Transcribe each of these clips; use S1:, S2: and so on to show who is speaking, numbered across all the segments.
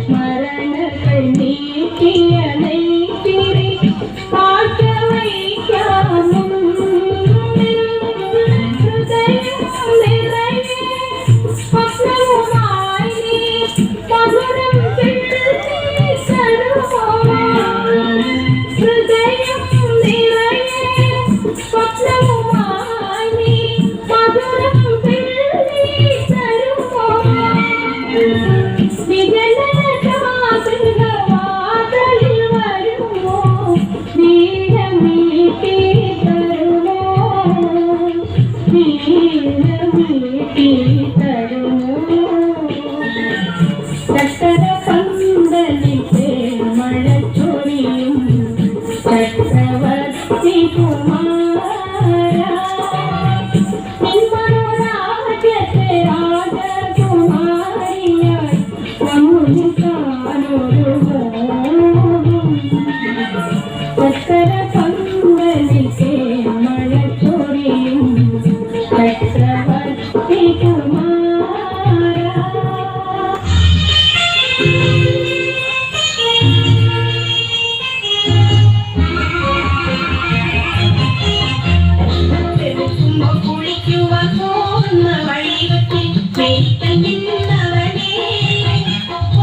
S1: സ്മരണകൾ നീക്കിയ നെയ്ത്തിരി കാഴ്ച വയ്ക്കാനും ഹൃദയം നിറയെ സ്വപ്നവുമായി മധുരം ഹൃദയം നിറയെ സ്വപ്നവുമായി മധുരം വിജനവാതിൽ വരുമോ വീരമീട്ടി തരുമോ വീരമീട്ടി തരുമോ ചക്കര പന്തലിത്തെ മഴ ചൊരിയും ചക്രവർത്തി കുമാര രാജ്യത്തെ രാജകുമാരിയായി വന്നു കാണൊരു ചക്കര പന്തലിത്തെ മഴ ചൊരിയും ചക്രവർത്തി കുമാര കുളിക്കുവാൻ പോകുന്ന വഴികത്തിൽ നിന്നവനെ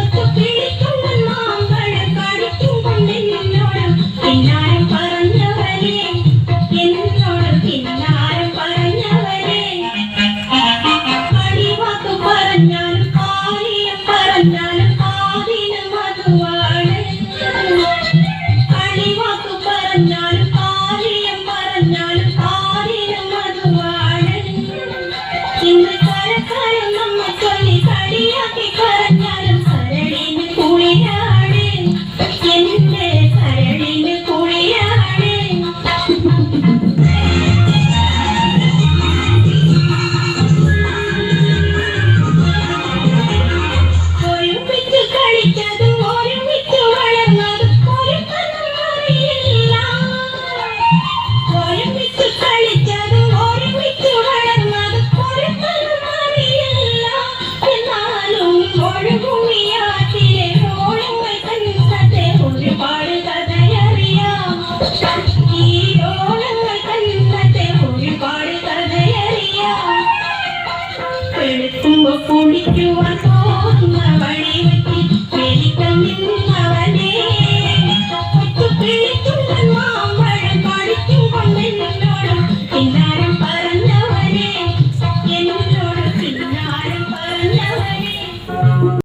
S1: ഒത്തുപിടിക്കുന്ന മാമ്പഴ കടിക്കും കൊണ്ടെന്നോട് കിന്നാരം പറഞ്ഞവനെ എന്നോട് കിന്നാരം പറഞ്ഞവനെ അടിവാക്ക് പറഞ്ഞാലും കാര്യം പറഞ്ഞാലും കാതിന് മധുവാണ് അടിവാക്ക് പറഞ്ഞാലും കാര്യം പറഞ്ഞാലും കാതിന് മധുവാണ് ഇന്ന് കരക്കാരും നമ്മ ചൊല്ലി കളിയാക്കി കരഞ്ഞാലും സരളിന് കുളിയാണ് എന്റെ സരളിന് കുളിയാണ് ഒരുമിച്ച് കളിച്ചതും ഒരുമിച്ച് വളർന്നതും ഒരു അറിയില്ല ഒരുമിച്ച് കളിച്ചതും ഒരുമിച്ച് വളർന്നതും ഒരു അറിയില്ല എന്നാലും ഒഴുകുമിയാറ്റിലെ ഓളങ്ങൾ കണ്ണത്തെ ഒരുപാട് കഥയറിയാം ഈ ഓളങ്ങൾ കണ്ണത്തെ ഒരുപാട് കഥയറിയാം വെളുക്കുമ്പോ കുളിക്കുവാൻ പോകുന്ന വഴി വെട്ടി വെലിക്കം നിന്നവനെ ഒത്തുപിടിക്കുന്ന മാമ്പഴം കടിക്കും കൊണ്ടെന്നോ